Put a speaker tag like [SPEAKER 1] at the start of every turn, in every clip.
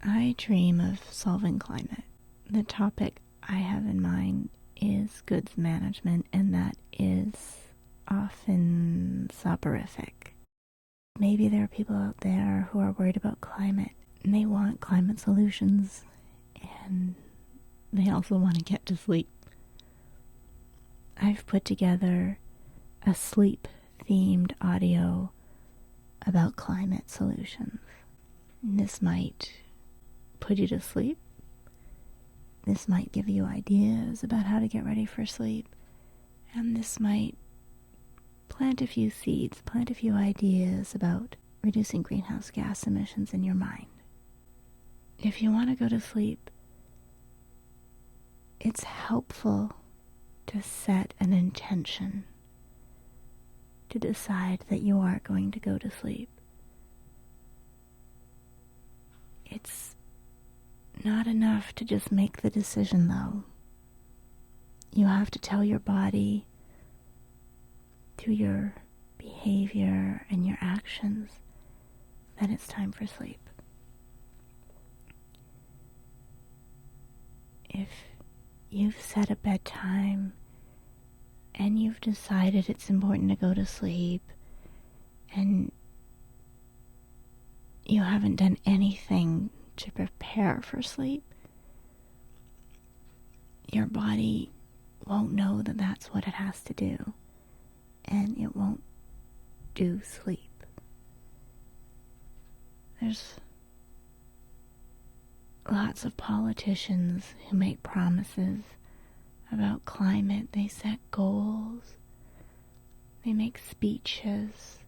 [SPEAKER 1] I dream of solving climate. The topic I have in mind is goods management, and that is often soporific. Maybe there are people out there who are worried about climate, and they want climate solutions, and they also want to get to sleep. I've put together a sleep-themed audio about climate solutions. This might put you to sleep. This might give you ideas about how to get ready for sleep. And this might plant a few seeds, plant a few ideas about reducing greenhouse gas emissions in your mind. If you want to go to sleep, it's helpful to set an intention, to decide that you are going to go to sleep. It's not enough to just make the decision, though. You have to tell your body, through your behavior and your actions, that it's time for sleep. If you've set a bedtime and you've decided it's important to go to sleep and you haven't done anything to prepare for sleep, your body won't know that that's what it has to do, and it won't do sleep. There's lots of politicians who make promises about climate. They set goals. They make speeches.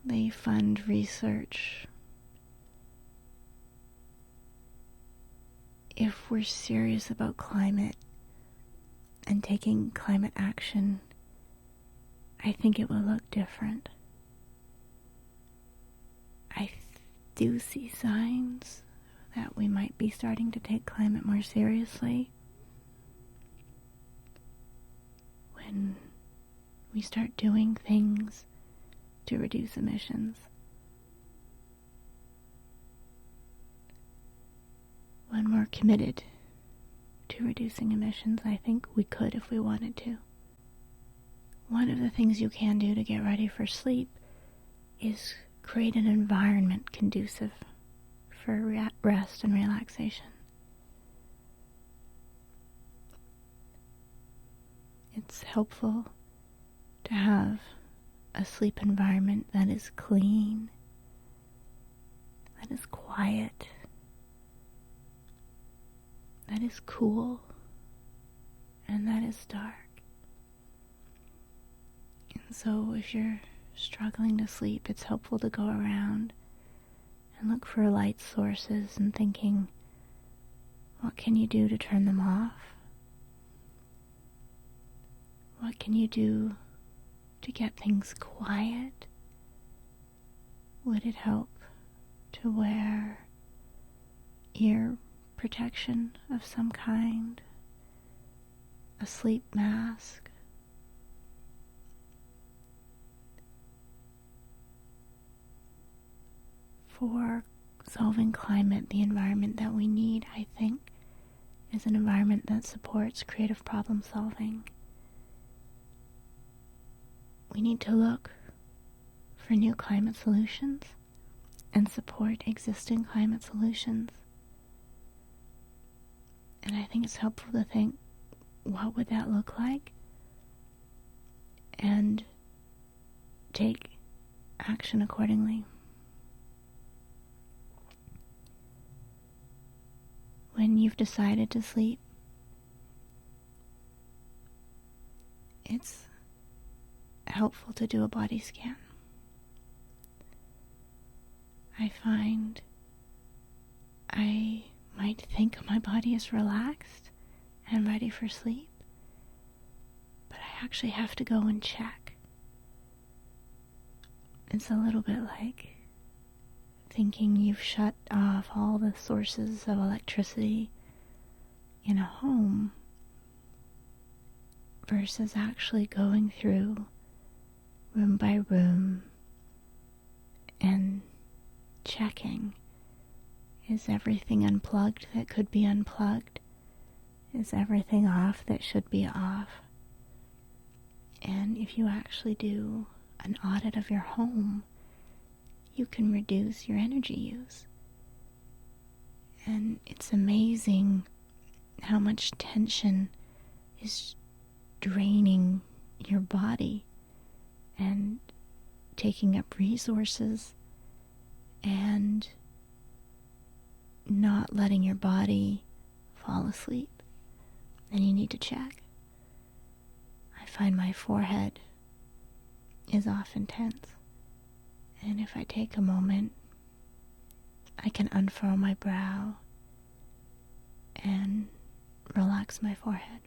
[SPEAKER 1] They fund research. If we're serious about climate and taking climate action, I think it will look different. I do see signs that we might be starting to take climate more seriously when we start doing things to reduce emissions. When we're committed to reducing emissions, I think we could if we wanted to. One of the things you can do to get ready for sleep is create an environment conducive for rest and relaxation. It's helpful to have a sleep environment that is clean, that is quiet, that is cool, and that is dark. And so if you're struggling to sleep, it's helpful to go around and look for light sources and thinking, what can you do to turn them off? What can you do to get things quiet? Would it help to wear ear protection of some kind? A sleep mask? For solving climate, the environment that we need, I think, is an environment that supports creative problem solving. We need to look for new climate solutions and support existing climate solutions. And I think it's helpful to think, what would that look like? And take action accordingly. When you've decided to sleep, it's helpful to do a body scan. I find I might think my body is relaxed and ready for sleep, but I actually have to go and check. It's a little bit like thinking you've shut off all the sources of electricity in a home versus actually going through room by room and checking. Is everything unplugged that could be unplugged? Is everything off that should be off? And if you actually do an audit of your home, you can reduce your energy use. And it's amazing how much tension is draining your body and taking up resources and not letting your body fall asleep. And you need to check. I find my forehead is often tense. And if I take a moment, I can unfurl my brow and relax my forehead.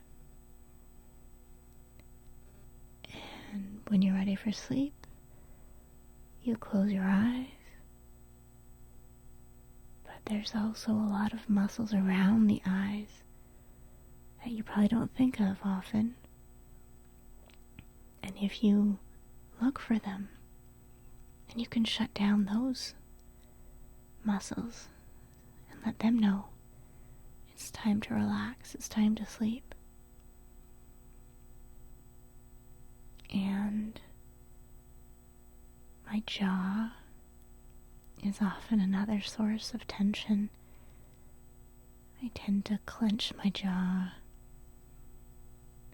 [SPEAKER 1] And when you're ready for sleep, you close your eyes. But there's also a lot of muscles around the eyes that you probably don't think of often. And if you look for them, then you can shut down those muscles and let them know it's time to relax, it's time to sleep. And my jaw is often another source of tension. I tend to clench my jaw.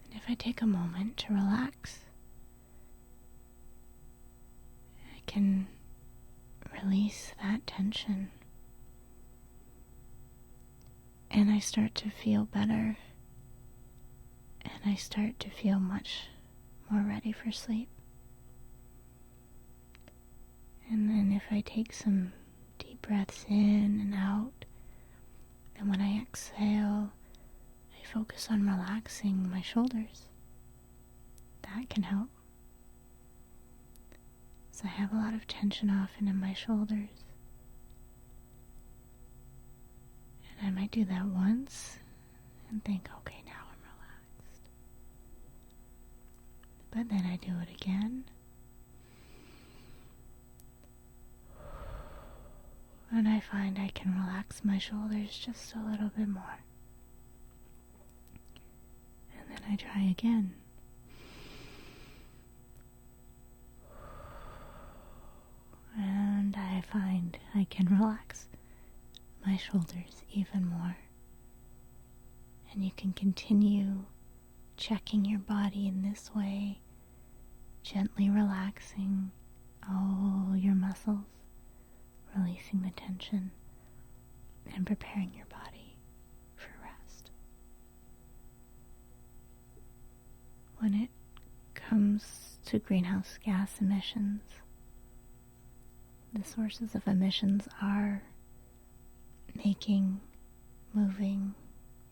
[SPEAKER 1] And if I take a moment to relax, I can release that tension. And I start to feel better. And I start to feel much more ready for sleep. And then if I take some deep breaths in and out, and when I exhale, I focus on relaxing my shoulders. That can help. So I have a lot of tension often in my shoulders. And I might do that once and think, okay, now I'm relaxed. But then I do it again. And I find I can relax my shoulders just a little bit more. And then I try again. And I find I can relax my shoulders even more. And you can continue checking your body in this way, gently relaxing all your muscles, releasing the tension, and preparing your body for rest. When it comes to greenhouse gas emissions, the sources of emissions are making, moving,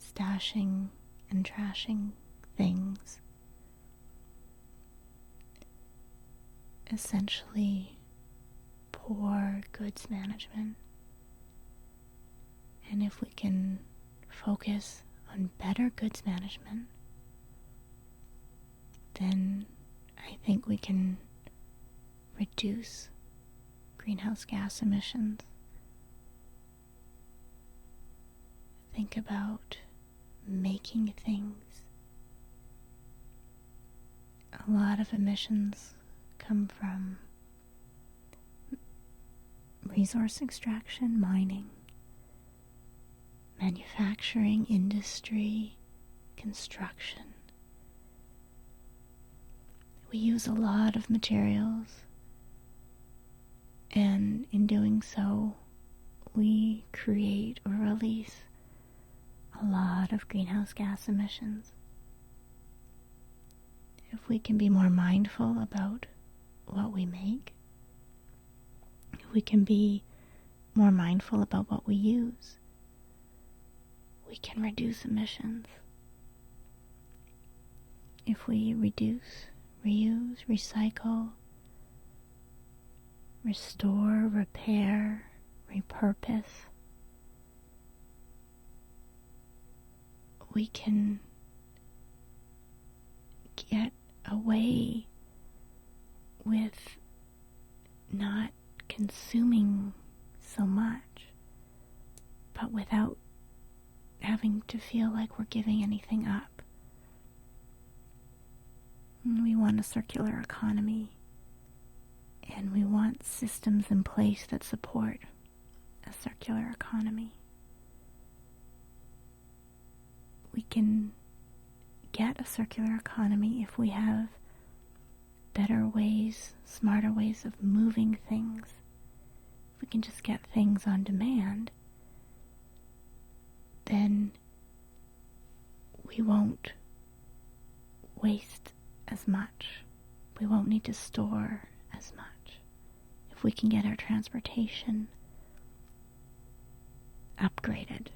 [SPEAKER 1] stashing, and trashing things. Essentially, poor goods management. And if we can focus on better goods management, then I think we can reduce greenhouse gas emissions. Think about making things. A lot of emissions come from resource extraction, mining, manufacturing, industry, construction. We use a lot of materials, and in doing so, we create or release a lot of greenhouse gas emissions. If we can be more mindful about what we make, if we can be more mindful about what we use, we can reduce emissions. If we reduce, reuse, recycle, restore, repair, repurpose, we can get away with not consuming so much, but without having to feel like we're giving anything up. We want a circular economy, and we want systems in place that support a circular economy. We can get a circular economy if we have better ways, smarter ways of moving things. If we can just get things on demand, then we won't waste as much. We won't need to store as much. If we can get our transportation upgraded.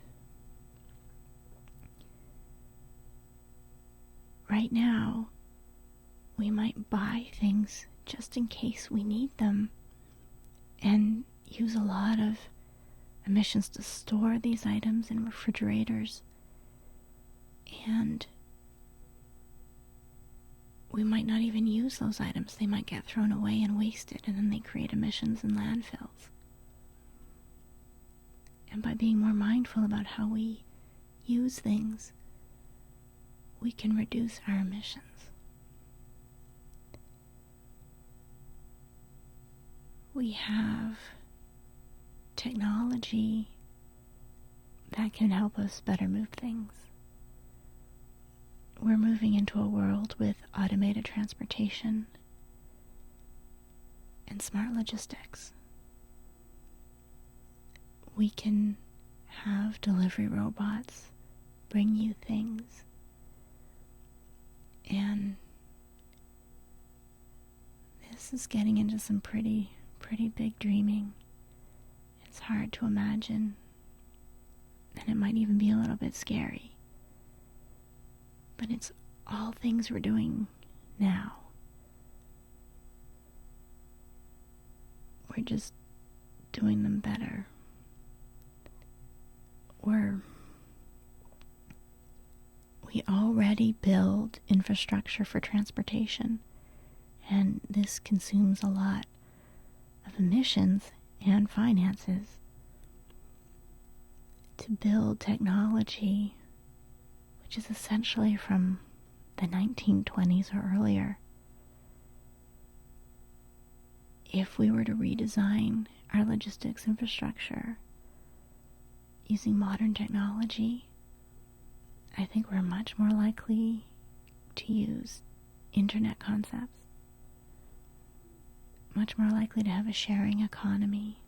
[SPEAKER 1] Right now, we might buy things just in case we need them and use a lot of emissions to store these items in refrigerators, and we might not even use those items. They might get thrown away and wasted, and then they create emissions in landfills. And by being more mindful about how we use things, we can reduce our emissions. We have technology that can help us better move things. We're moving into a world with automated transportation and smart logistics. We can have delivery robots bring you things, and this is getting into some pretty big dreaming. It's hard to imagine, and it might even be a little bit scary. But it's all things we're doing now. We're just doing them better. We already build infrastructure for transportation, and this consumes a lot of emissions and finances. To build technology, which is essentially from the 1920s or earlier, if we were to redesign our logistics infrastructure using modern technology, I think we're much more likely to use internet concepts, much more likely to have a sharing economy,